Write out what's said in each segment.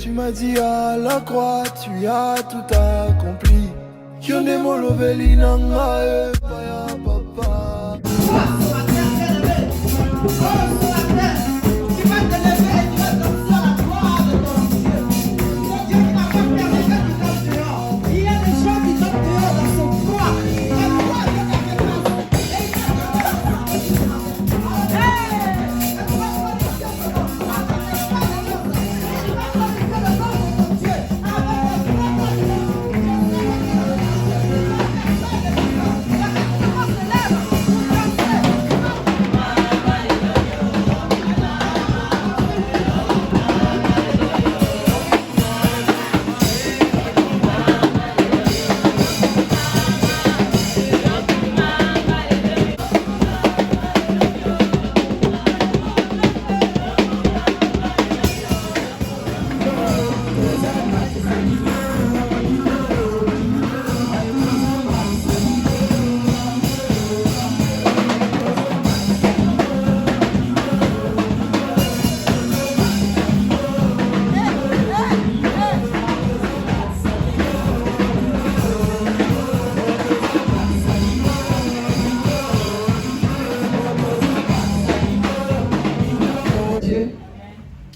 Tu m'as dit à la croix, tu as tout accompli. Yonde moloveli nanga paya papa.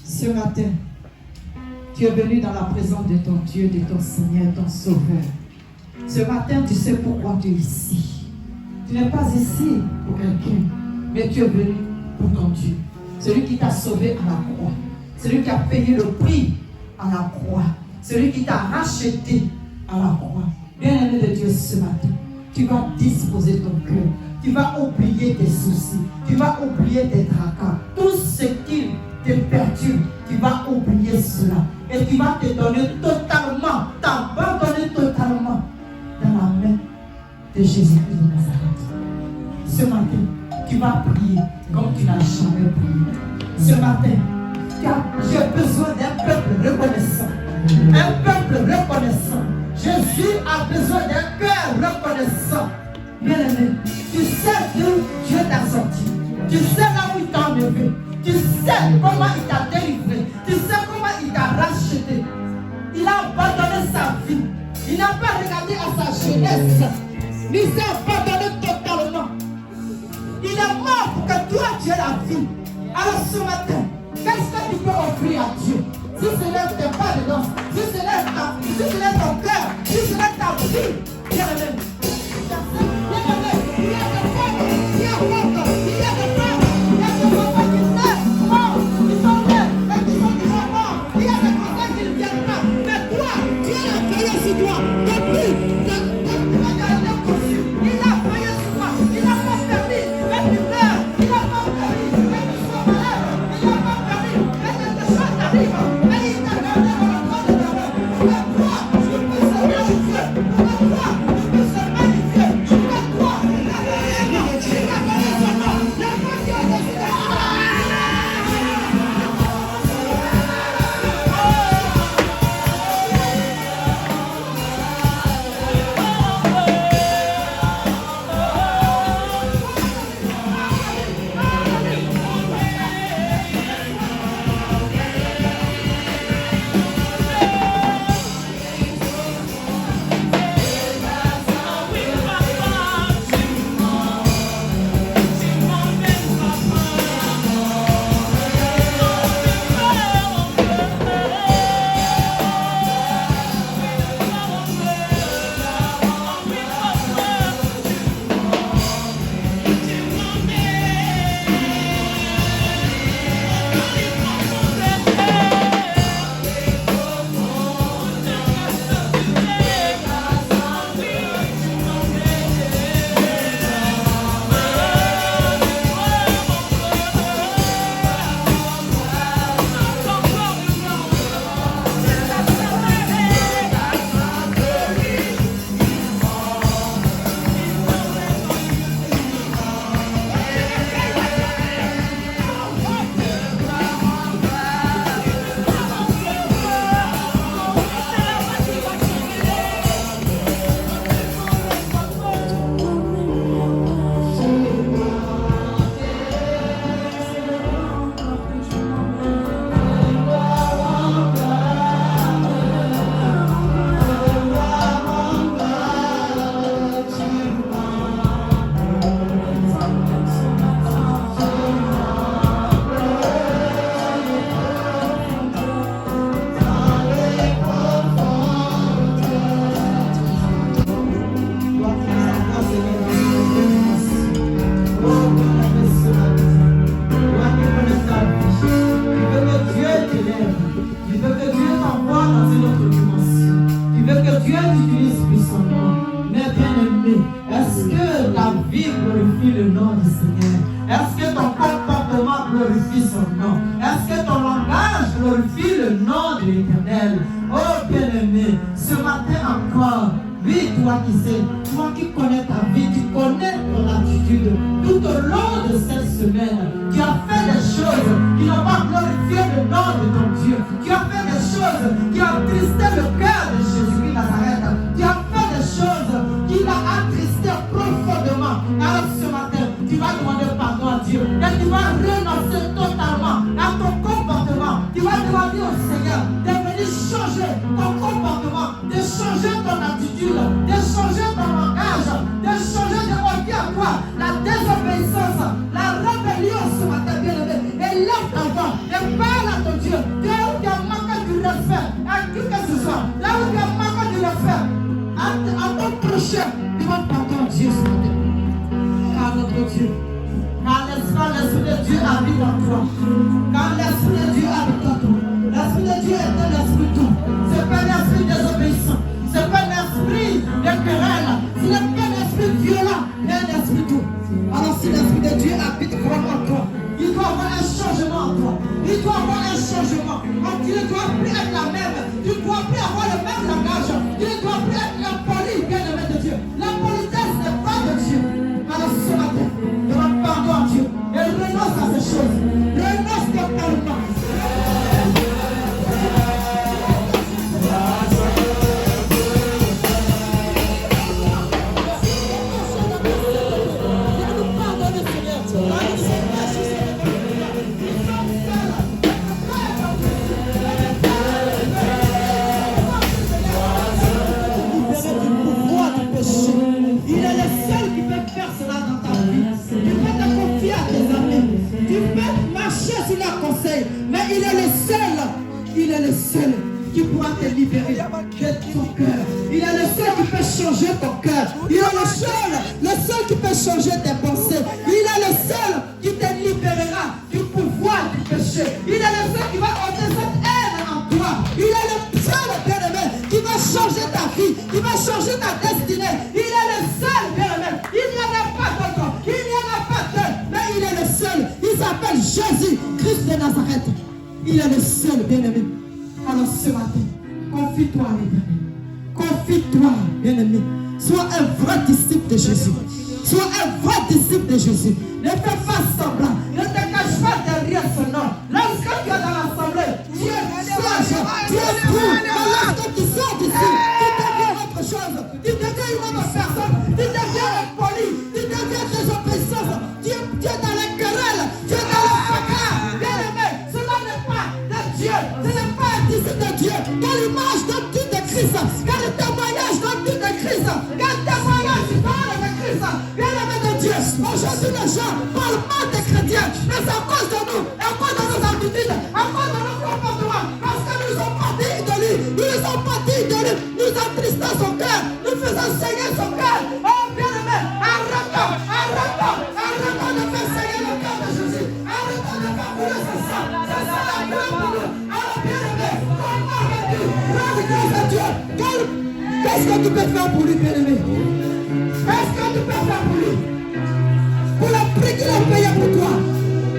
Ce matin, tu es venu dans la présence de ton Dieu, de ton Seigneur, ton Sauveur. Ce matin, tu sais pourquoi tu es ici. Tu n'es pas ici pour quelqu'un, mais tu es venu pour ton Dieu. Celui qui t'a sauvé à la croix. Celui qui a payé le prix à la croix. Celui qui t'a racheté à la croix. Bien-aimé de Dieu, ce matin, tu vas disposer ton cœur. Tu vas oublier tes soucis. Tu vas oublier tes tracas. Tout ce qui te perturbe, tu vas oublier cela. Et tu vas te donner totalement, t'abandonner totalement dans la main de Jésus-Christ de Nazareth. Ce matin, tu vas prier comme tu n'as jamais prié. Ce matin, car j'ai besoin d'un peuple reconnaissant. Un peuple reconnaissant. Jésus a besoin d'un cœur reconnaissant. Bien-aimé, tu sais d'où Dieu t'a sorti. Tu sais là où il t'a enlevé. Tu sais comment il t'a délivré. Tu sais comment il t'a racheté. Il a abandonné sa vie. Il n'a pas regardé à sa jeunesse. Il s'est abandonné totalement. Il est mort pour que toi tu aies la vie. Alors ce matin, qu'est-ce que tu peux offrir à Dieu? Si ce n'est tes pas dedans, si ce n'est ton cœur, si ce n'est ta vie, bien-aimé. Dieu t'utilise pour son nom. Mais bien aimé, est-ce que ta vie glorifie le nom du Seigneur? Est-ce que ton comportement glorifie son nom? Est-ce que ton langage glorifie le nom de l'Éternel? Oh bien-aimé, ce matin encore, oui, toi qui sais, toi qui connais ta vie, tu connais ton attitude. Tout au long de cette semaine, tu as fait des choses qui n'ont pas glorifié le nom de ton Dieu. Tu as fait des choses qui ont attristé le cœur de Jésus-Christ Nazareth. Tu as fait des choses qui l'ont attristé profondément. Alors ce matin, tu vas demander pardon à Dieu. Et tu vas renoncer totalement à ton comportement. Tu vas demander au Seigneur de venir changer ton comportement, de changer ton attitude, de changer ton langage, de changer de ôter à toi la désobéissance, la rébellion ce matin, bien-aimé. Et lève ta voix et parle à ton Dieu. Là où tu as manqué du respect à qui que ce soit, là où tu as manqué du respect à ton prochain, demande pardon à Dieu ce matin. Car notre Dieu, car l'Esprit de Dieu habite en toi. Car l'Esprit de Dieu habite en toi. L'Esprit de Dieu est un esprit doux. Ce n'est pas un esprit désobéissant. Ce n'est pas un esprit de querelle. Ce n'est pas un esprit violent, mais un esprit doux. Alors si l'Esprit de Dieu habite vraiment en toi, il doit avoir un changement en toi. Il doit avoir un changement. Donc tu ne dois plus être la même. Tu ne dois plus avoir le même langage. Tu ne dois plus être impoli, bien-aimé de Dieu. La politesse n'est pas de Dieu. Alors ce matin, demande pardon à Dieu. Et renonce à ces choses. Renonce totalement. Mais il est le seul qui pourra te libérer de ton cœur. Il est le seul qui peut changer ton cœur. Il est le seul qui peut changer tes pensées. Il est le seul qui te libérera du pouvoir du péché. Il est le seul qui va ôter cette haine en toi. Il est le seul, bien-aimé, qui va changer ta vie, qui va changer ta destinée. Il est le seul, bien-aimé. Il n'y en a pas d'autre. Il n'y en a pas deux. Mais il est le seul. Il s'appelle Jésus, Christ de Nazareth. Il est le seul, bien-aimé. Alors ce matin, confie-toi à l'Éternel. Confie-toi, bien-aimé. Sois un vrai disciple de Jésus. Sois un vrai disciple de Jésus. Ne fais pas semblant. Ne te cache pas derrière son nom. Lorsque tu es dans l'assemblée, tu es sage, tu es fou. Mais lorsque tu sors d'ici, tu deviens autre chose. Tu deviens une autre personne. Tu deviens impoli. Tu deviens désobéissance. Tu es dans les querelles. Tu es dans le fracas. Bien-aimé, cela n'est pas de Dieu. Ce n'est pas un disciple de Dieu. Quelle image donnes-tu de Christ? Quel témoignage donnes-tu de Christ? Quel témoignage tu donnes de Christ? Bien-aimé de Dieu, aujourd'hui les gens parlent mal des chrétiens, mais c'est à cause de nous, à cause de nos habitudes, à cause de nos comportements, parce que nous sommes partis de lui, nous ne sommes partis de lui, nous attristons son cœur, nous faisons saigner son cœur. Oh bien-aimé, arrêtons de faire saigner le cœur de Jésus, arrêtons de faire couler ce sang, c'est ça la gloire pour nous. Alors bien-aimé, comment vas-tu? Rends grâce à Dieu. Qu'est-ce que tu peux faire pour lui, bien-aimé? Qu'est-ce que tu peux faire pour lui? Pour le prix qu'il a payé pour toi.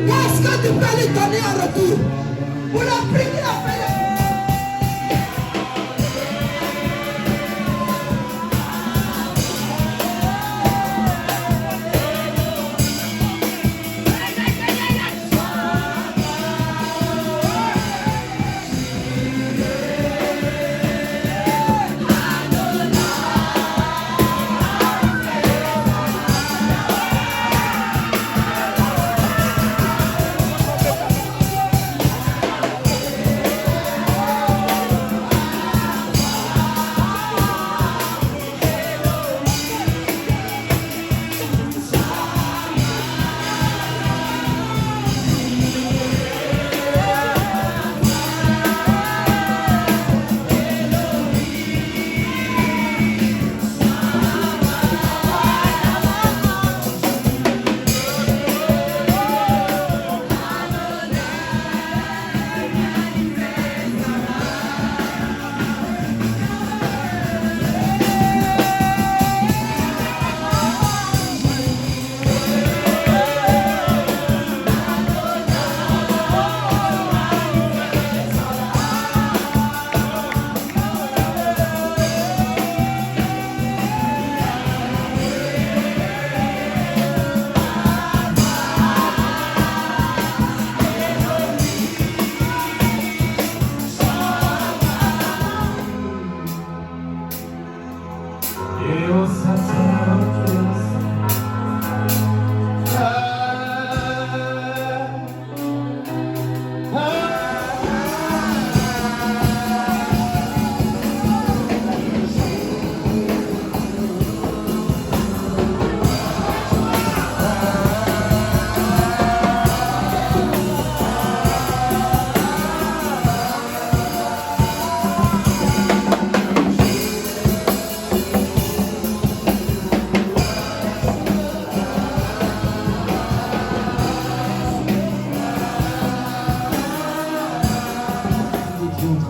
Qu'est-ce que tu peux lui donner en retour? Pour le prix qu'il a payé.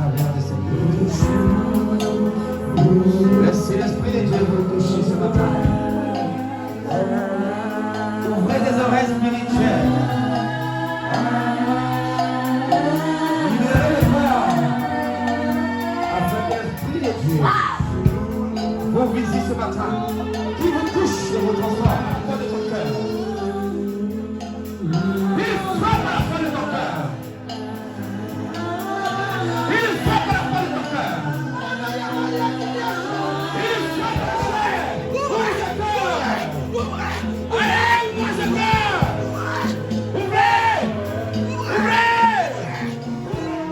travers de cette louange. Laissez l'Esprit de Dieu vous toucher ce matin. Ouvrez des oreilles spirituelles. Libérez le cœur. Afin que l'Esprit de Dieu vous visite ce matin. Qui vous touche et vous transforme à la fois de ton cœur. Il frappe à la fois de ton cœur. Il frappe à la fois de ton cœur. Il frappe à la chair. Ouvrez ce cœur. Allez, ouvrez ce cœur. Ouvrez. Ouvrez.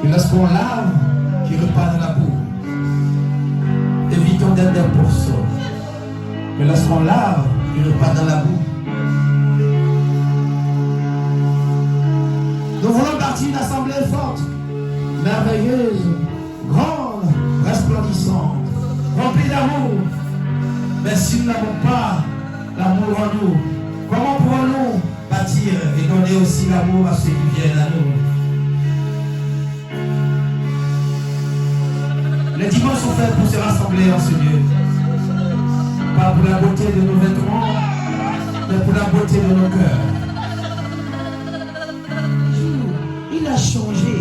Et lorsqu'on lave, qui repart dans la boue, évitons d'être des pourceaux. Mais lorsqu'on lave, il repart dans la boue. Nous voulons partir d'une assemblée forte, merveilleuse, grande, resplendissante, remplie d'amour. Mais si nous n'avons pas l'amour en nous, comment pourrons-nous bâtir et donner aussi l'amour à ceux qui viennent à nous? Les dimanches sont faits pour se rassembler en ce lieu. Pas pour la beauté de nos vêtements, mais pour la beauté de nos cœurs. Il a changé.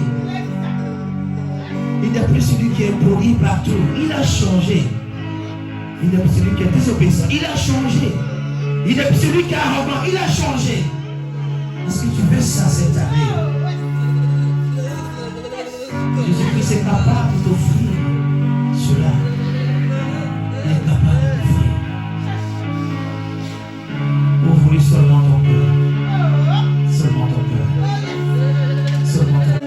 Il n'est plus celui qui est pourri partout. Il a changé. Il n'est plus celui qui est désobéissant. Il a changé. Il n'est plus celui qui est arrogant. Il a changé. Est-ce que tu veux ça cette année? Jésus-Christ est capable de t'offrir cela. Il est capable de t'offrir. Ouvre-lui seulement ton cœur. Seulement ton cœur. Seulement ton cœur.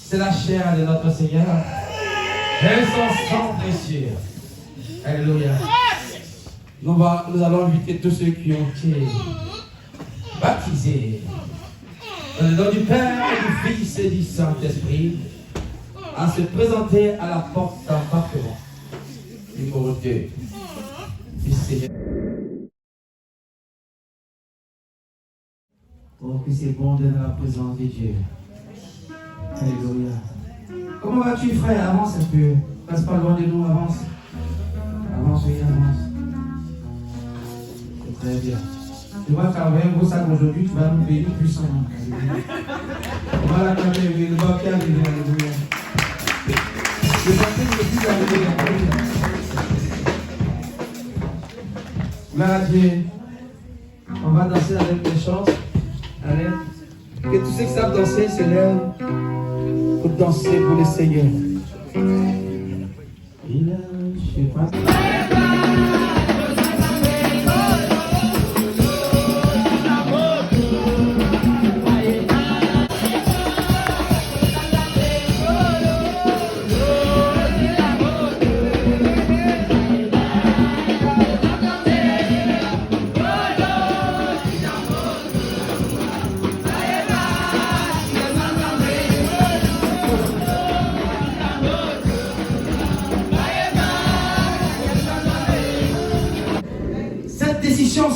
C'est la chair de notre Seigneur. Et son sang précieux. Alléluia. Nous allons inviter tous ceux qui ont été baptisés dans le nom du Père, du Fils et du Saint-Esprit à se présenter à la porte d'embarquement. Numéro 2 du Seigneur. Oh, que c'est bon d'être dans la présence de Dieu. Alléluia. Comment vas-tu, frère? Avance un peu. Passe pas loin de nous, avance. Avance, oui, avance. C'est très bien. Tu vois qu'avec un gros sac aujourd'hui, tu vas nous bénir puissamment. Voilà quand même, le baptême, alléluia. Le baptême, le plus, alléluia. Gloire à Dieu. On va danser avec les chants. Amen. Que tous ceux qui savent danser se lèvent pour danser pour le Seigneur. Je sais pas.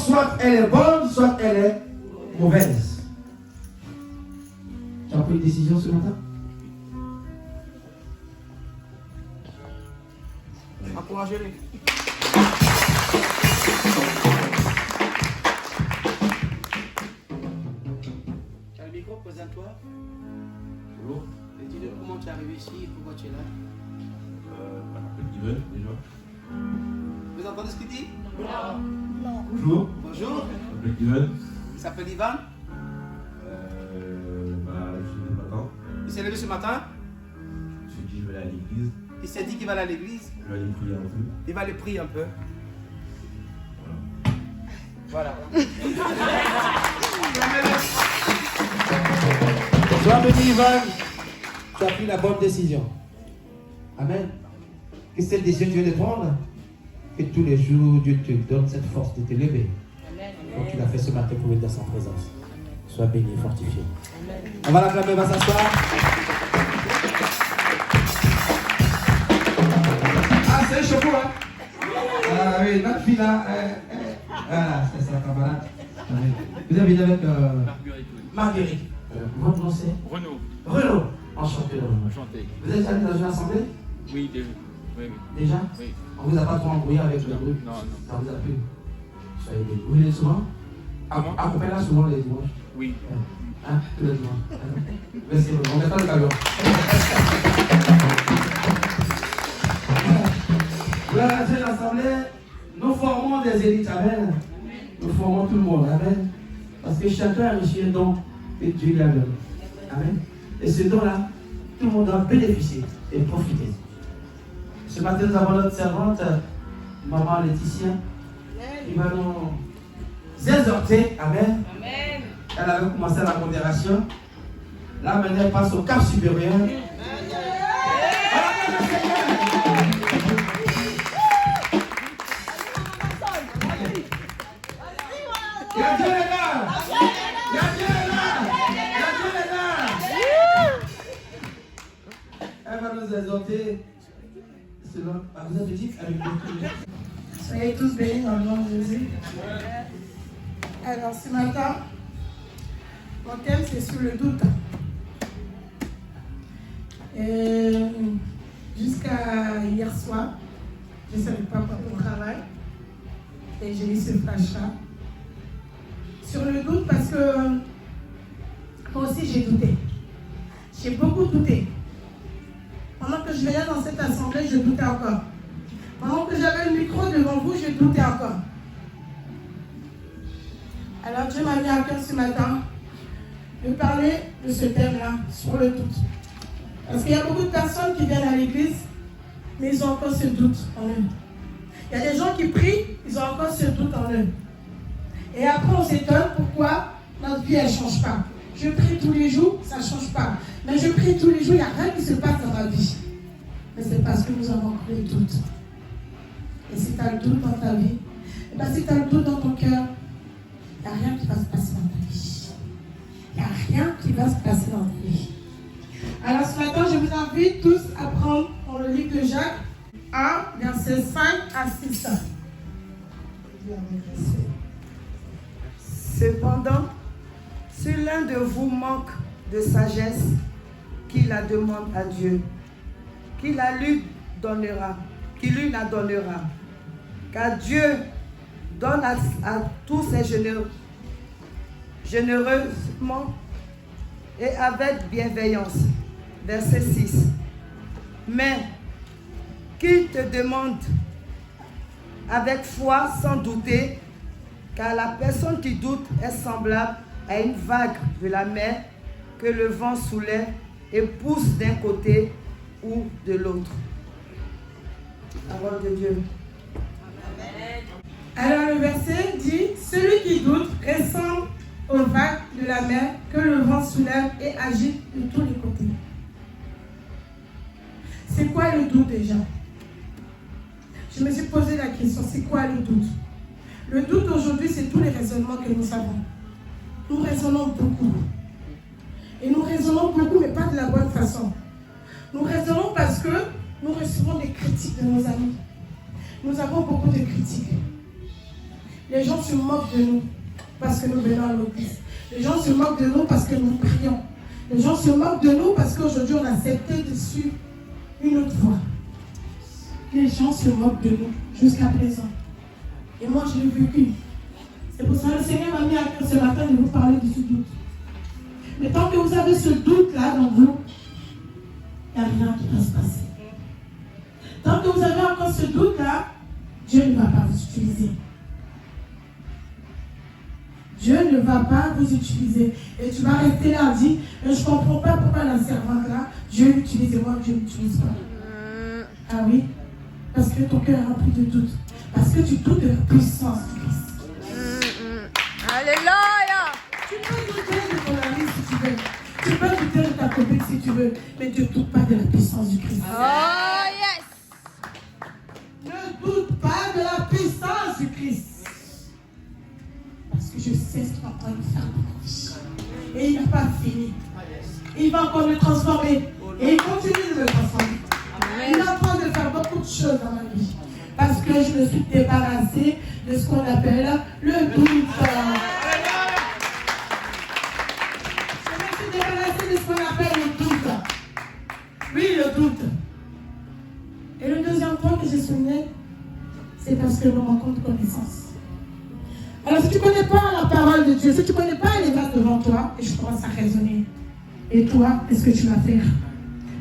Soit elle est bonne, soit elle est mauvaise. Tu as pris une décision ce matin? Encouragez-les. Tu as le micro, présente-toi. Bonjour. Et dis-nous comment tu es arrivé ici, pourquoi tu es là? On m'appelle Steven déjà. Vous entendez ce qu'il dit? Bonjour. Bonjour. Je m'appelle Steven. Il s'appelle Ivan. Je suis le matin. Il s'est levé ce matin. Je me suis dit je vais aller à l'église. Il s'est dit qu'il va aller à l'église. Je vais aller prier un peu. Il va aller prier un peu. Voilà. Sois béni, Ivan. Tu as pris la bonne décision. Amen. Que cette décision que tu viens de prendre, que tous les jours Dieu te donne cette force de te lever. Comme tu l'as fait ce matin pour être dans sa présence. Sois béni et fortifié. On va l'acclamer, on va s'asseoir. Ah, c'est un chapeau, hein? Ah oui, notre fille là. Voilà, c'est sa camarade. Vous avez avec Marguerite. Votre nom c'est Renaud. Renaud. Enchanté, Renaud. Enchanté. Vous êtes allé dans une assemblée? Oui, déjà. Oui. Déjà? Oui. On vous a pas trop embrouillé avec le groupe? Non. Ça vous a plu? Soyez bénis. Vous venez souvent? Accompagnez-la souvent les dimanches? Oui. Hein? Tous les dimanches. Merci, on met pas le camion. Gloire à Dieu, l'assemblée, nous formons des élites, amen. Nous formons tout le monde, amen. Parce que chacun a reçu un don que Dieu lui a donné. Amen. Et ce don-là, tout le monde doit bénéficier et profiter. Ce matin, nous avons notre servante, maman Laetitia, qui va nous exhorter, amen. Elle avait commencé la modération. Là, maintenant, elle passe au cap supérieur. Il y a Dieu là! Il y a Dieu là! Il y a Dieu là! Elle va nous exhorter. Selon, vous avez dit avec le Soyez tous bénis dans le nom de Jésus. Alors ce matin, mon thème c'est sur le doute. Et jusqu'à hier soir, je ne savais pas quoi au travail. Et j'ai eu ce flash-là. Sur le doute parce que moi aussi j'ai douté. J'ai beaucoup douté. Pendant que je venais dans cette assemblée, je doutais encore. Pendant que j'avais le micro devant vous, je doutais encore. Alors Dieu m'a mis à cœur ce matin de parler de ce thème-là, sur le doute. Parce qu'il y a beaucoup de personnes qui viennent à l'église, mais ils ont encore ce doute en eux. Il y a des gens qui prient, ils ont encore ce doute en eux. Et après on s'étonne pourquoi notre vie elle ne change pas. Je prie tous les jours, ça ne change pas. Mais je prie tous les jours, il n'y a rien qui se passe dans ma vie. Mais c'est parce que nous avons encore le doute. Et si tu as le doute dans ta vie, et bien si tu as le doute dans ton cœur, il n'y a rien qui va se passer dans ta vie. Il n'y a rien qui va se passer dans ta vie. Alors ce matin, je vous invite tous à prendre dans le livre de Jacques 1, versets 5 à 6. Cependant, si l'un de vous manque de sagesse, qu'il la demande à Dieu, qui la lui donnera, qui lui la donnera. Car Dieu donne à tous ses généreusement et avec bienveillance. Verset 6. Mais qui te demande avec foi sans douter, Car la personne qui doute est semblable à une vague de la mer que le vent soulève et pousse d'un côté ou de l'autre. Parole de Dieu. Alors le verset dit, celui qui doute ressemble aux vagues de la mer que le vent soulève et agite de tous les côtés. C'est quoi le doute déjà? Je me suis posé la question, c'est quoi le doute? Le doute aujourd'hui, c'est tous les raisonnements que nous avons. Nous raisonnons beaucoup. Et nous raisonnons beaucoup, mais pas de la bonne façon. Nous raisonnons parce que nous recevons des critiques de nos amis. Nous avons beaucoup de critiques. Les gens se moquent de nous parce que nous venons à l'église. Les gens se moquent de nous parce que nous prions. Les gens se moquent de nous parce qu'aujourd'hui on a accepté de suivre une autre voie. Les gens se moquent de nous jusqu'à présent. Et moi je l'ai vécu. C'est pour ça que le Seigneur m'a mis à cœur ce matin de vous parler de ce doute. Mais tant que vous avez ce doute-là dans vous, il n'y a rien qui va se passer. Tant que vous avez encore ce doute-là, Dieu ne va pas vous utiliser. Dieu ne va pas vous utiliser. Et tu vas rester là et dire, je ne comprends pas pourquoi la servante là, Dieu l'utilise et moi, Dieu ne l'utilise pas. Ah oui? Parce que ton cœur est rempli de doute. Parce que tu doutes de la puissance du Christ. Alléluia! Tu peux douter de ton ami si tu veux. Tu peux douter de ta copine si tu veux. Mais ne doute pas de la puissance du Christ. Oh yes! Ne doute pas de la puissance du Christ. Parce que je sais ce qu'il va encore faire dans ma vie. Et il n'a pas fini. Il va encore me transformer. Et il continue de me transformer. Il est en train de faire beaucoup de choses dans ma vie. Parce que je me suis débarrassée de ce qu'on appelle le doute. Je me suis débarrassée de ce qu'on appelle le doute. Oui, le doute. Et le deuxième point que j'ai souligné, c'est parce que nous manquons de connaissance. Alors si tu ne connais pas la parole de Dieu, si tu ne connais pas les versets devant toi, et je commence à raisonner. Et toi, qu'est-ce que tu vas faire?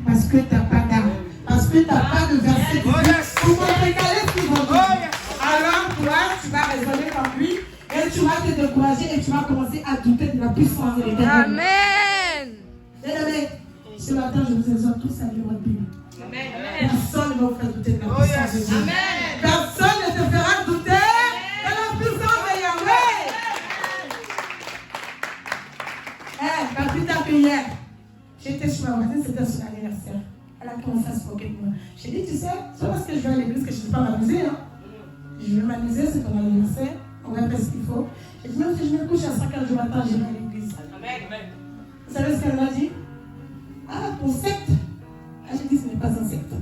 Parce que tu n'as pas d'âme. Parce que tu n'as pas de verset pour régaler ce qu'ils vont dire. Alors toi, tu vas raisonner comme lui, et tu vas te décourager, et tu vas commencer à douter de la puissance de l'Éternel. Amen! Bien-aimés, ce matin, je vous exhorte tous à lire votre Bible. Personne ne va vous faire douter de la puissance de Dieu. Personne ne te fera douter de la puissance de Yahweh. Pas plus tard que hier, j'étais chez ma voisine, c'était son anniversaire. Elle a commencé à se moquer de moi. J'ai dit, tu sais, c'est parce que je vais à l'église que je ne vais pas m'amuser. Hein. Je vais m'amuser, c'est ton anniversaire. On va faire ce qu'il faut. J'ai dit, même si je me couche à 5h du matin, je vais à l'église. Vous savez ce qu'elle m'a dit? Ah, ton secte. Ah, j'ai dit, ce n'est pas un secte.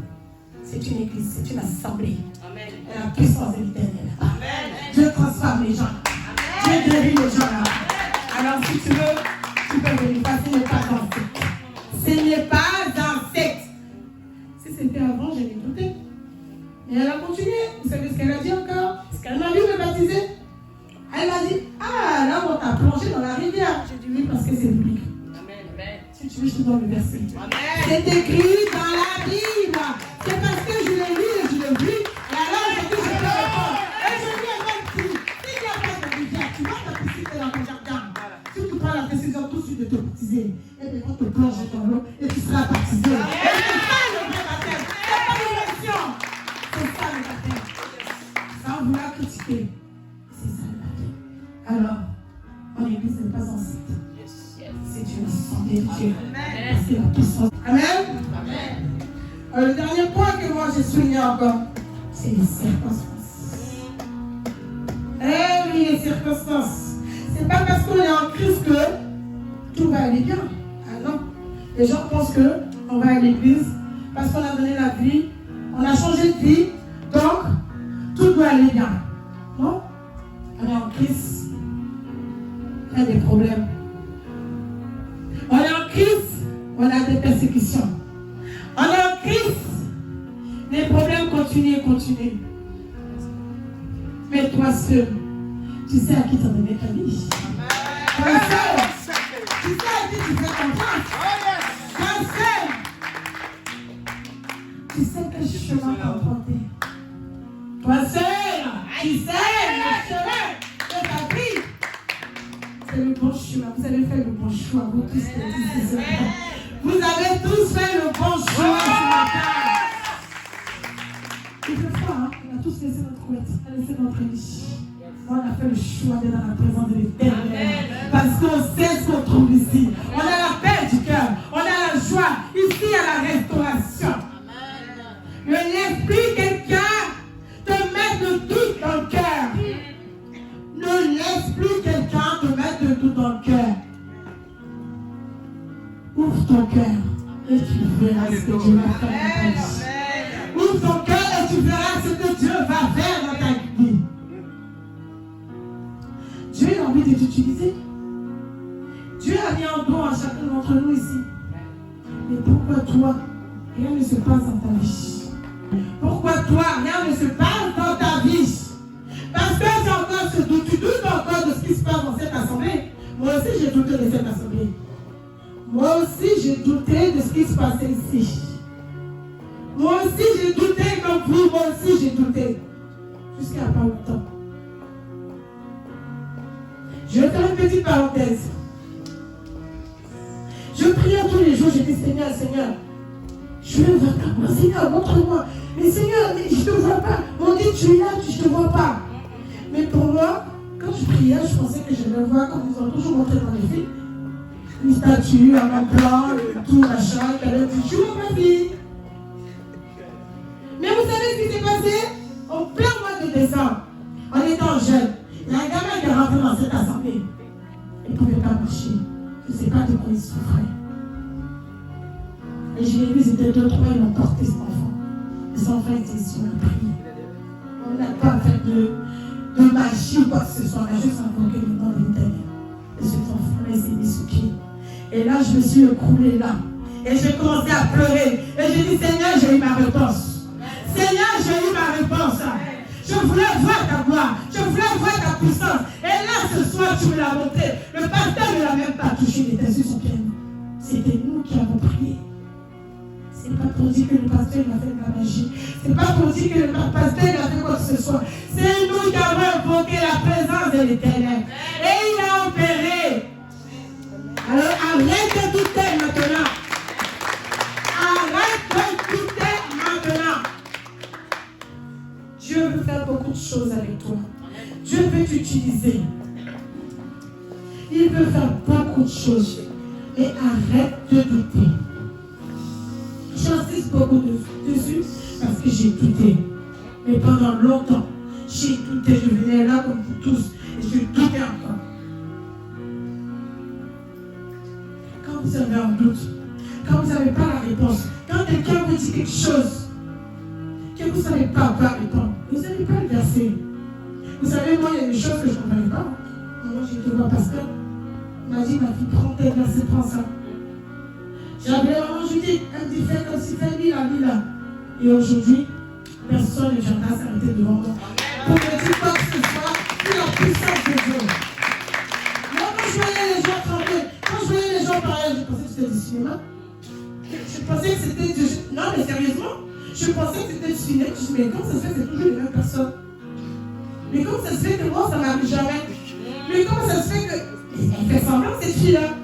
C'est une église, c'est une assemblée. Amen. Et la puissance de l'Éternel. Dieu transforme les gens. Dieu guérit les gens là. Alors, si tu veux, tu peux venir. Ce n'est pas un secte. Ce n'est pas un secte. Si c'était avant, j'allais douter. Mais elle a continué. Vous savez ce qu'elle a dit encore? Parce qu'elle m'a vu me baptiser. Elle m'a dit, ah, là, on t'a plongé dans la rivière. J'ai dit oui, parce que c'est biblique. Si tu veux, je te donne le verset. C'est écrit dans la Bible. C'est parce que je l'ai lu et je l'ai vu. Et alors, j'ai dit, je peux répondre. Et je lui ai même dit, s'il n'y a pas de rivière, tu vas te baptiser dans ton jardin. Si tu prends la décision tout de suite de te baptiser, et bien, on te plonge dans l'eau et tu seras baptisé. Et c'est ça le vrai baptême. C'est pas une version. C'est ça le baptême. Sans vouloir critiquer. C'est ça le baptême. Alors, mon église n'est pas en site. C'est une assemblée de Dieu. Parce que la puissance. Amen. Amen. Le dernier point que moi j'ai souligné encore, c'est les circonstances. Eh oui, les circonstances. C'est pas parce qu'on est en Christ que tout va aller bien. Ah non. Les gens pensent qu'on va à l'église parce qu'on a donné la vie, on a changé de vie, donc tout doit aller bien. Non? On est en Christ. Il y a des problèmes. On est en Christ, on a des persécutions. On est en Christ, les problèmes continuent et continuent. Mais toi seul, tu sais à qui t'en donner ta vie. Toi seul, tu sais à qui tu fais confiance. Toi seul, tu sais quel chemin t'emprunter. Toi seul, tu sais le chemin de ta vie. vous avez fait le bon choix, vous tous les ici ce matin. Vous avez tous fait le bon choix ce matin. Il fait froid, hein? On a tous laissé notre couette, on a laissé notre lit. On a fait le choix d'être dans la présence de l'Éternel. Parce qu'on sait ce qu'on trouve ici. On a la paix du cœur, on a la joie. Ici, il y a la restauration. Ne laisse plus quelqu'un te mettre le doute dans le cœur. Ne laisse plus quelqu'un te mettre le doute dans le cœur. Ouvre ton cœur et tu verras ce que Dieu va faire dans ta vie. Ouvre ton cœur et tu verras ce que Dieu va faire dans ta vie. Dieu a envie de t'utiliser. Dieu a mis un don à chacun d'entre nous ici. Mais pourquoi toi, rien ne se passe dans ta vie? Pourquoi toi, rien ne se passe dans ta vie? Parce que c'est encore ce doute. Tu doutes encore de ce qui se passe dans cette assemblée. Moi aussi, j'ai douté de cette assemblée. Moi aussi, j'ai douté de ce qui se passait ici. Moi aussi, j'ai douté comme vous. Moi aussi, j'ai douté. Jusqu'à pas longtemps. Je vais faire une petite parenthèse. Je priais tous les jours. Je dis, Seigneur, Seigneur, je veux voir ta main. Seigneur, montre-moi. Mais Seigneur, mais je ne te vois pas. On dit, tu es là, je ne te vois pas. Mais pour moi, quand je priais, je pensais que je vais voir, comme ils ont toujours montré dans les films, une statue, un plan, tout machin, qu'elle a dit, joue ma fille. Mais vous savez ce qui s'est passé? Au plein mois de décembre, en étant jeune, il y a un gamin qui est rentré dans cette assemblée. Il ne pouvait pas marcher. Je ne sais pas de quoi il souffrait. Et je l'ai vu, c'était 2-3, ils ont porté cet enfant. Et son enfant était sur le prix. On n'a pas fait de magie ou quoi que ce soit. On a juste invoqué le nom de l'Éternel. Et cet enfant s'est mis sous pied. Et là, je me suis écroulée là. Et j'ai commencé à pleurer. Et j'ai dit, Seigneur, j'ai eu ma réponse. Seigneur, j'ai eu ma réponse. Je voulais voir ta gloire. Je voulais voir ta puissance. Et là, ce soir, tu me l'as montré. Le pasteur ne l'a même pas touché. Il était sur son pied. C'était nous qui avons prié. C'est pas pour dire que le pasteur a fait de la magie. C'est pas pour dire que le pasteur a fait quoi que ce soit. C'est nous qui avons invoqué la présence de l'Éternel. Et il a opéré. Alors arrête de douter maintenant. Arrête de douter maintenant. Dieu veut faire beaucoup de choses avec toi. Dieu veut t'utiliser. Il veut faire beaucoup de choses. Mais arrête de douter. J'insiste beaucoup dessus parce que j'ai douté. Mais pendant longtemps, j'ai douté. Je venais là comme vous tous et je doutais encore. Quand vous avez un doute, quand vous n'avez pas la réponse, quand quelqu'un vous dit quelque chose que vous ne savez pas répondre, vous n'allez pas le verser. Vous savez, moi, il y a des choses que je ne comprenais pas. Moi, j'ai été voir pasteur. Il m'a dit, ma fille, prends tes versets, prends ça. J'avais maman Judith, elle me dit, fais comme si fais là. Et aujourd'hui, personne ne viendra s'arrêter devant moi pour me dire quoi que ce soit sur la puissance de Dieu. Moi, quand je voyais les gens trembler, quand je voyais les gens parler, je pensais que c'était du cinéma. Je pensais que c'était du... Non, mais sérieusement, je pensais que c'était du cinéma. Je me dis, mais comment ça se fait que c'est toujours les mêmes personnes? Mais comment ça se fait que moi, ça m'arrive jamais? Mais comment ça se fait que... Elle fait semblant, cette fille-là.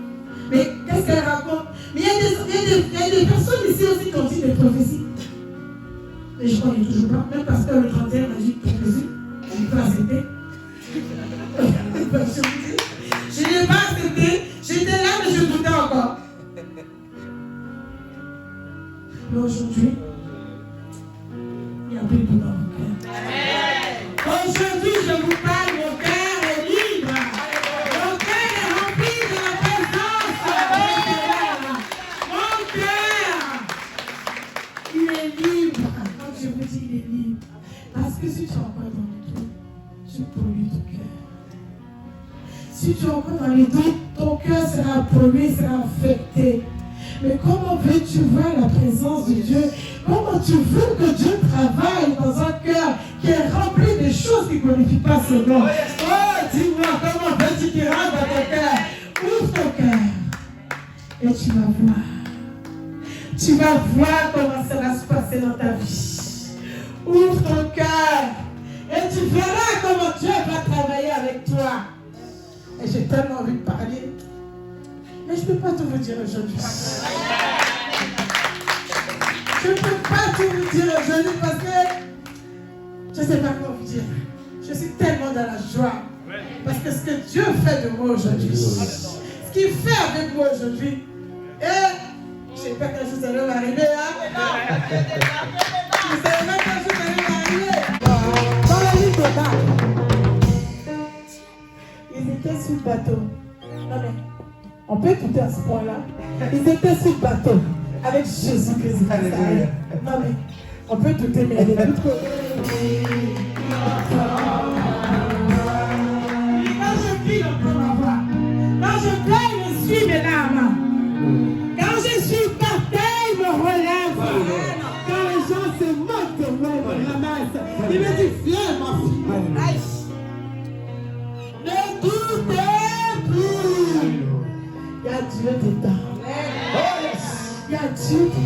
Mais qu'est-ce qu'elle raconte? Mais il y a des personnes ici aussi qui ont dit des prophéties. Mais je ne connais toujours pas. Même parce que le 31 m'a dit prophétie. Je n'ai pas accepté. Je n'ai pas accepté. J'étais là, mais je doutais encore. Mais aujourd'hui, il n'y a plus de doute dans mon cœur. Aujourd'hui, je vous parle, mon cœur est libre. Mon cœur est rempli de la présence de l'Éternel. Mon cœur, il est libre. Quand je vous dis il est libre, parce que si tu es encore dans le doute, tu pollues ton cœur. Si tu es encore dans les doutes, ton cœur sera pollué, sera affecté. Mais comment veux-tu voir la présence de Dieu? Comment tu veux que Dieu travaille dans un cœur qui est rempli de choses qui ne glorifient pas son nom? Oh, dis-moi, comment veux-tu qu'il rentre dans ton cœur? Ouvre ton cœur et tu vas voir. Tu vas voir comment ça va se passer dans ta vie. Ouvre ton cœur et tu verras comment Dieu va travailler avec toi. Et j'ai tellement envie de parler. Mais je ne peux pas tout vous dire aujourd'hui. Je ne peux pas tout vous dire aujourd'hui parce que je ne sais pas comment vous dire. Je suis tellement dans la joie. Parce que ce que Dieu fait de moi aujourd'hui, ce qu'il fait avec moi aujourd'hui, et je ne sais pas quand ça va arriver. Hein? Je ne sais pas quand ça va arriver. Dans la ligne de balle, ils étaient sur le bateau. Non mais, on peut écouter à ce point-là. Ils étaient sur le bateau avec Jésus-Christ. Non mais, on peut douter, mais elle est toute côté. Quand je prie, on peut m'avoir. Quand je pleure, je suis mes larmes. Quand je suis par terre, il me relève. Quand les gens se moquent de moi, ils me ramassent. Il me dit, viens ma fille. Ne doutez plus. Il y a Dieu dedans. Il y a Dieu dedans.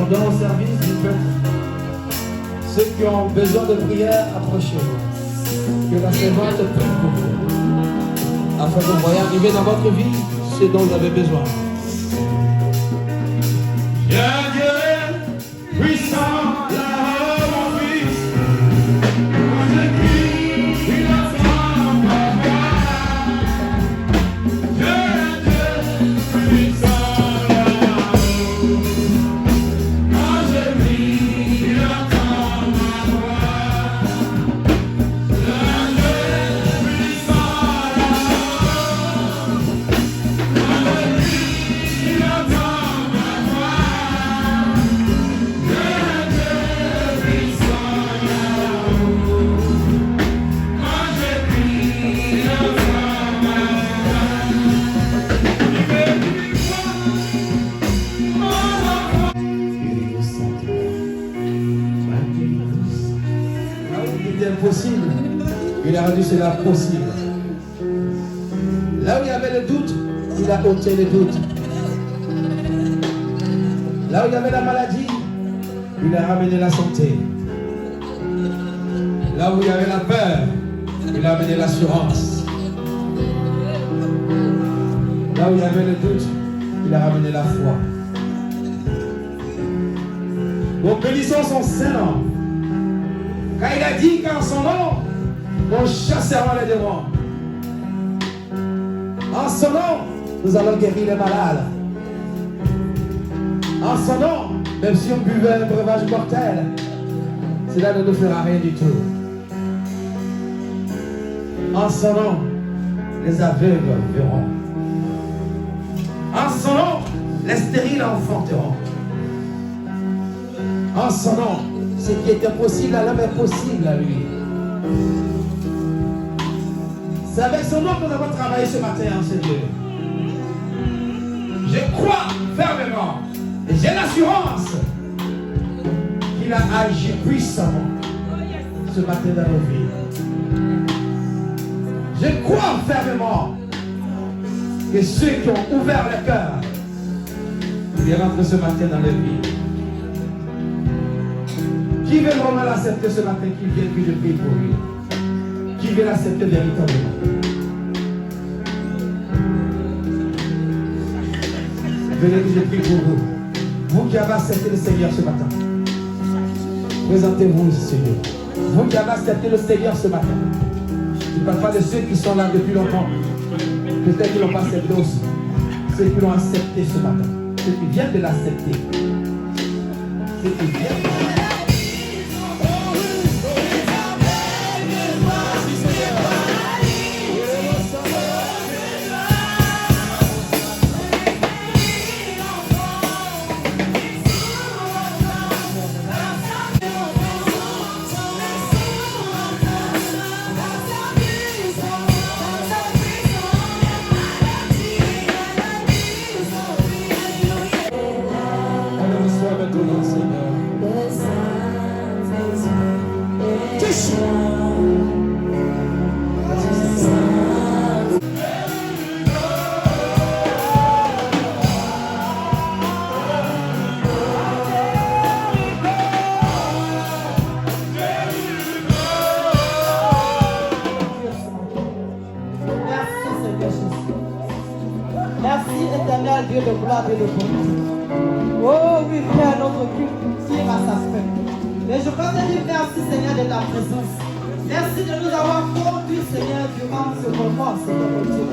Dans au service du peuple. Ceux qui ont besoin de prière, approchez-vous. Que la servante prie pour vous. Afin que vous voyez arriver dans votre vie ce dont vous avez besoin. Dieu puissant, la mon fils. Quand je crie, il entend ma voix. Dieu puissant. Impossible, il a rendu cela possible. Là où il y avait le doute, il a ôté le doute. Là où il y avait la maladie, il a ramené la santé. Là où il y avait la peur, il a amené l'assurance. Là où il y avait le doute, il a ramené la foi. Donc bénissons son Saint-Nom. Quand il a dit qu'en son nom, on chassera les démons. En son nom, nous allons guérir les malades. En son nom, même si on buvait un breuvage mortel, cela ne nous fera rien du tout. En son nom, les aveugles verront. En son nom, les stériles enfanteront. En son nom, ce qui est impossible à l'homme est possible à lui. C'est avec son nom que nous avons travaillé ce matin en ce Dieu. Je crois fermement et j'ai l'assurance qu'il a agi puissamment ce matin dans nos vies. Je crois fermement que ceux qui ont ouvert le cœur, ils rentrent ce matin dans leur vie. Qui veut vraiment l'accepter ce matin, qui vient puis je prie pour lui. Qui veut l'accepter véritablement. Venez que je prie pour vous. Vous qui avez accepté le Seigneur ce matin. Présentez-vous ici, Seigneur. Vous qui avez accepté le Seigneur ce matin. Je ne parle pas de ceux qui sont là depuis longtemps. Peut-être qu'ils ne l'ont pas accepté aussi. Ceux qui l'ont accepté ce matin. Ceux qui viennent de l'accepter. Ceux qui viennent de l'accepter. éternel Dieu de gloire et de bonté. Oh oui, Père, notre culte tire à sa fin. Mais je veux te dire merci, Seigneur, de ta présence. Merci de nous avoir conduits, Seigneur, durant ce moment, Seigneur mon Dieu.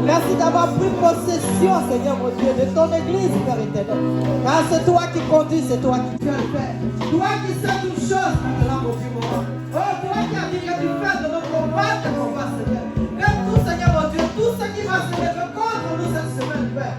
Merci d'avoir pris possession, Seigneur mon Dieu, de ton église, Père éternel. Car c'est toi qui conduis, c'est toi qui fais le Père. Toi qui sais toutes choses maintenant, mon Dieu, mon roi. Oh, toi qui as dit que tu fais de nos combats, tes combats, Seigneur. Que tout, Seigneur mon Dieu, tout ce qui va se lever contre nous cette semaine, Père.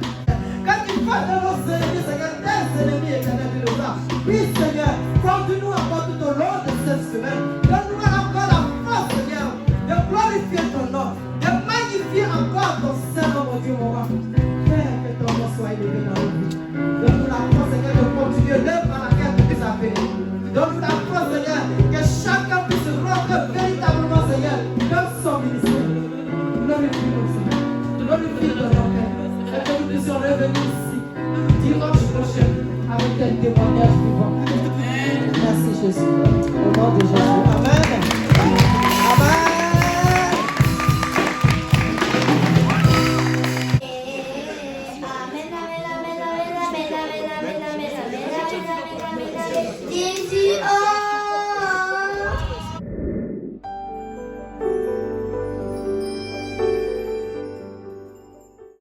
Quand tu fais de nos ennemis, Seigneur, tes ennemis éternels, tu le vois. Oui, Seigneur, conduis-nous encore tout au long de cette semaine. Donne-nous encore la force, Seigneur, de glorifier ton nom, de magnifier encore ton Saint-Nom, mon Dieu, mon roi. Père, que ton nom soit élevé dans nos vies. Donne-nous la force, Seigneur, de continuer l'œuvre à laquelle tu nous as appelés. Donne-nous la force, Seigneur, que chacun puisse rentrer véritablement, Seigneur, dans son ministère. Glorifie-nous, Seigneur. Glorifie ton nom, Père. Et que nous puissions revenir ici, dimanche prochain, avec un témoignage vivant. Merci, Jésus. Au nom de Jésus. Amen. Amen. Jésus, oh